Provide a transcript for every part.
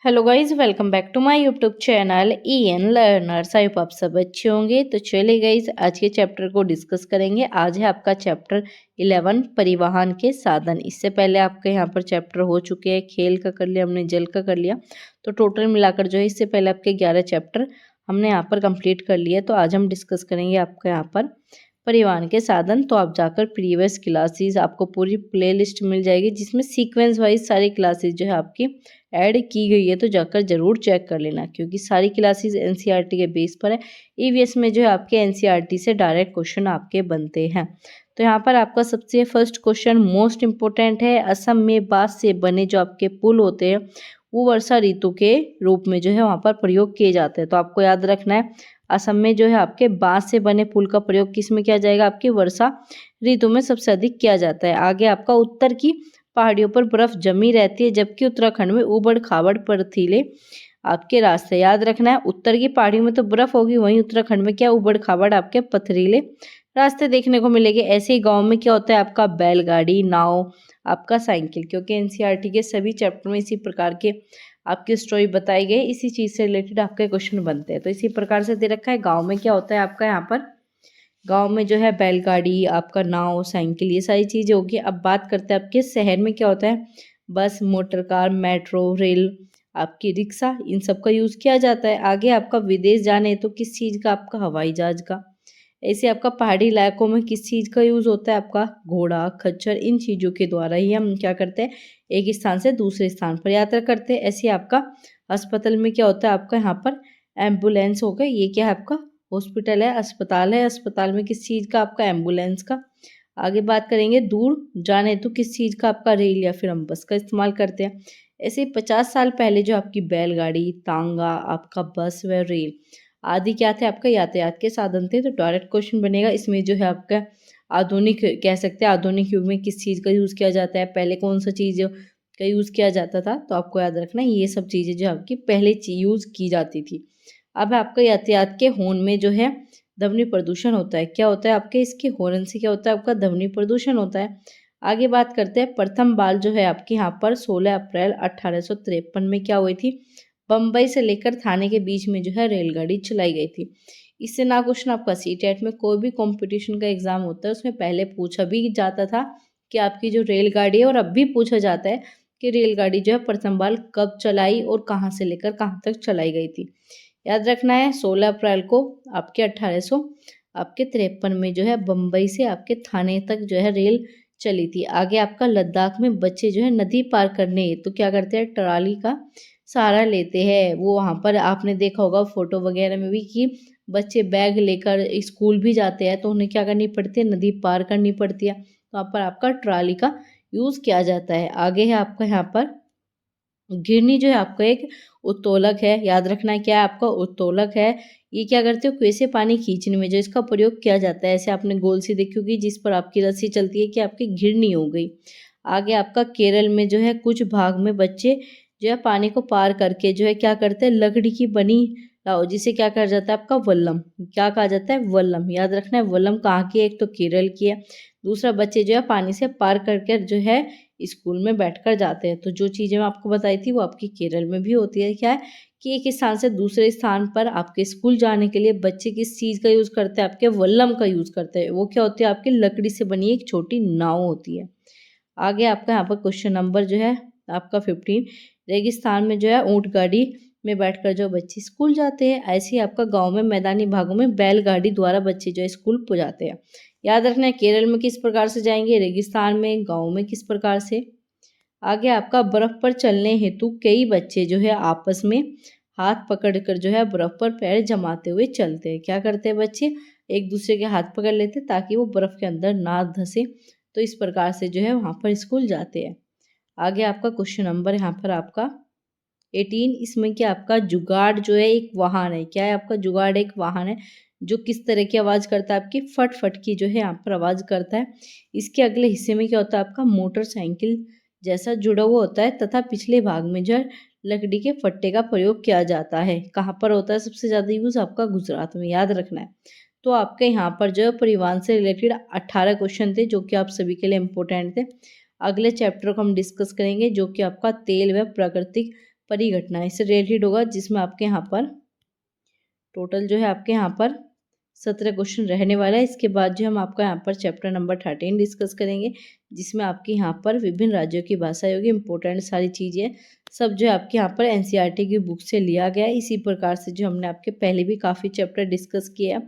Hello guys, welcome back to my YouTube channel EN learners. I hope आप सब अच्छे होंगे। तो चलिए गाइज, आज के चैप्टर को डिस्कस करेंगे। आज है आपका चैप्टर 11 परिवहन के साधन। इससे पहले आपके यहाँ पर चैप्टर हो चुके हैं, खेल का कर लिया हमने, जल का कर लिया। तो टोटल मिलाकर जो है इससे पहले आपके 11 चैप्टर हमने यहाँ पर कंप्लीट कर लिए। तो आज हम डिस्कस करेंगे आपका यहाँ पर परिवहन के साधन। तो आप जाकर प्रीवियस क्लासेस, आपको पूरी प्लेलिस्ट मिल जाएगी जिसमें सीक्वेंस वाइज सारी क्लासेस जो है आपकी ऐड की गई है। तो जाकर जरूर चेक कर लेना, क्योंकि सारी क्लासेस NCERT के बेस पर है। EVS में जो है आपके NCERT से डायरेक्ट क्वेश्चन आपके बनते हैं। तो यहाँ पर आपका सबसे फर्स्ट क्वेश्चन मोस्ट इम्पोर्टेंट है। असम में बांस से बने जो आपके पुल होते हैं वो वर्षा ऋतु के रूप में जो है वहाँ पर प्रयोग किए जाते हैं। तो आपको याद रखना है, असम में जो है आपके बांस से बने पुल का प्रयोग किस में किया जाएगा? आपकी वर्षा ऋतु में सबसे अधिक किया जाता है। आगे आपका उत्तर की पहाड़ियों पर बर्फ जमी रहती है, जबकि उत्तराखंड में उबड़ खाबड़ बर्फीले आपके रास्ते। याद रखना है, उत्तर की पहाड़ियों में तो बर्फ होगी, वहीं उत्तराखंड में क्या उबड़ खाबड़ आपके पथरीले रास्ते देखने को मिलेंगे। ऐसे ही गाँव में क्या होता है? आपका बैलगाड़ी, नाव, आपका साइकिल। क्योंकि NCERT के सभी चैप्टर में इसी प्रकार के आपकी स्टोरी बताई गई, इसी चीज़ से रिलेटेड आपके क्वेश्चन बनते हैं। तो इसी प्रकार से दे रखा है। गाँव में क्या होता है आपका यहाँ पर? गांव में जो है बैलगाड़ी, आपका नाव, साइकिल, ये सारी चीज़ें होगी। अब बात करते हैं आपके शहर में क्या होता है? बस, मोटर कार, मेट्रो, रेल, आपकी रिक्शा, इन सब का यूज़ किया जाता है। आगे आपका विदेश जाने तो किस चीज़ का? आपका हवाई जहाज का। ऐसे आपका पहाड़ी इलाकों में किस चीज़ का यूज़ होता है? आपका घोड़ा, खच्चर, इन चीज़ों के द्वारा ही हम क्या करते हैं? एक स्थान से दूसरे स्थान पर यात्रा करते हैं। ऐसे आपका अस्पताल में क्या होता है? आपका यहाँ पर एम्बुलेंस हो गया। ये क्या है? आपका हॉस्पिटल है, अस्पताल है। अस्पताल में किस चीज़ का? आपका एम्बुलेंस का। आगे बात करेंगे दूर जाने तो किस चीज़ का? आपका रेल या फिर हम बस का इस्तेमाल करते हैं। ऐसे 50 साल पहले जो आपकी बैलगाड़ी, तांगा, आपका बस व रेल आदि क्या थे? आपका यातायात के साधन थे। तो डायरेक्ट क्वेश्चन बनेगा इसमें जो है आपका आधुनिक कह सकते हैं। आधुनिक युग में किस चीज़ का यूज़ किया जाता है? पहले कौन सा चीज़ का यूज़ किया जाता था? तो आपको याद रखना है, ये सब चीज़ें जो आपकी पहले यूज़ की जाती थी। अब आपका यातायात के हॉर्न में जो है ध्वनि प्रदूषण होता है। क्या होता है आपके? इसके हॉर्न से क्या होता है? आपका ध्वनि प्रदूषण होता है। आगे बात करते हैं, प्रथम बार जो है आपके यहाँ पर 16 अप्रैल 1853 में क्या हुई थी? बम्बई से लेकर थाने के बीच में जो है रेलगाड़ी चलाई गई थी। इससे ना क्वेश्चन आपका CTET में कोई भी कंपटीशन का एग्जाम होता है उसमें पहले पूछा भी जाता था कि आपकी जो रेलगाड़ी है, और अब भी पूछा जाता है कि रेलगाड़ी जो है प्रथम बार कब चलाई और कहाँ से लेकर कहाँ तक चलाई गई थी। याद रखना है, 16 अप्रैल को आपके 1800 आपके 53 में जो है बम्बई से आपके थाने तक जो है रेल चली थी। आगे आपका लद्दाख में बच्चे जो है नदी पार करने तो क्या करते हैं? ट्राली का सहारा लेते हैं। वो वहाँ पर आपने देखा होगा फोटो वगैरह में भी कि बच्चे बैग लेकर स्कूल भी जाते हैं, तो उन्हें क्या करनी पड़ती है? नदी पार करनी पड़ती है। तो वहाँ पर आपका ट्राली का यूज़ किया जाता है। आगे है आपका यहाँ पर घिरनी जो है आपका एक उत्तोलक है। याद रखना है, क्या है आपका? उत्तोलक है। ये क्या करते हो? कुएं से पानी खींचने में जो इसका प्रयोग किया जाता है। ऐसे आपने गोल सी देखी होगी जिस पर आपकी रस्सी चलती है, कि आपकी घिरनी हो गई। आगे आपका केरल में जो है कुछ भाग में बच्चे जो है पानी को पार करके जो है क्या करते हैं? लकड़ी की बनी लाओ, जिसे क्या कहा जाता है? आपका वल्लम। क्या कहा जाता है? वल्लम। याद रखना है, वल्लम कहाँ की है? एक तो केरल की है, दूसरा बच्चे जो है पानी से पार करके जो है स्कूल में बैठकर जाते हैं। तो जो चीज़ें मैं आपको बताई थी वो आपकी केरल में भी होती है। क्या है कि एक स्थान से दूसरे स्थान पर आपके स्कूल जाने के लिए बच्चे किस चीज़ का यूज़ करते हैं? आपके वल्लम का यूज़ करते हैं। वो क्या होती है? आपकी लकड़ी से बनी एक छोटी नाव होती है। आगे आपका यहाँ पर क्वेश्चन नंबर जो है आपका 15, रेगिस्तान में जो है ऊँट गाड़ी में बैठकर जो बच्चे स्कूल जाते हैं। ऐसे ही आपका गांव में मैदानी भागों में बैलगाड़ी द्वारा बच्चे जो है स्कूल पहुँचाते हैं। याद रखना है, केरल में किस प्रकार से जाएंगे, रेगिस्तान में, गाँव में किस प्रकार से। आगे आपका बर्फ पर चलने हेतु कई बच्चे जो है आपस में हाथ पकड़कर जो है बर्फ पर पैर जमाते हुए चलते हैं। क्या करते हैं बच्चे? एक दूसरे के हाथ पकड़ लेते हैं ताकि वो बर्फ के अंदर ना धंसे। तो इस प्रकार से जो है वहाँ पर स्कूल जाते हैं। आगे आपका क्वेश्चन नंबर यहाँ पर आपका 18, इसमें क्या आपका जुगाड़ जो है एक वाहन है। क्या है आपका? जुगाड़ एक वाहन है जो किस तरह की आवाज़ करता है? आपकी फट फट की जो है यहाँ पर आवाज़ करता है। इसके अगले हिस्से में क्या होता है? आपका मोटरसाइकिल जैसा जुड़ा हुआ होता है, तथा पिछले भाग में जो है लकड़ी के फट्टे का प्रयोग किया जाता है। कहाँ पर होता है सबसे ज़्यादा यूज़? आपका गुजरात में। याद रखना है। तो आपके यहाँ पर जो है परिवहन से रिलेटेड 18 क्वेश्चन थे जो कि आप सभी के लिए इम्पोर्टेंट थे। अगले चैप्टर को हम डिस्कस करेंगे जो कि आपका तेल व प्राकृतिक परिघटना, इससे रिलेटेड होगा, जिसमें आपके यहाँ पर टोटल जो है आपके यहाँ पर 17 क्वेश्चन रहने वाला है। इसके बाद जो हम आपका यहाँ पर चैप्टर नंबर 13 डिस्कस करेंगे, जिसमें आपके यहाँ पर विभिन्न राज्यों की भाषा होगी, इंपॉर्टेंट सारी चीज़ें सब जो है आपके यहाँ पर एनसीईआरटी की बुक से लिया गया है। इसी प्रकार से जो हमने आपके पहले भी काफ़ी चैप्टर डिस्कस किया,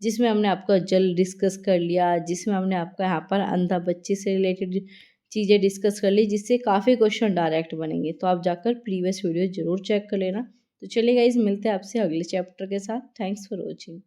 जिसमें हमने आपका जल डिस्कस कर लिया, जिसमें हमने आपका यहाँ पर अंधा बच्चे से रिलेटेड चीज़ें डिस्कस कर ली, जिससे काफ़ी क्वेश्चन डायरेक्ट बनेंगे। तो आप जाकर प्रीवियस वीडियो ज़रूर चेक कर लेना। तो चलिए गाइस, मिलते हैं आपसे अगले चैप्टर के साथ। Thanks for watching.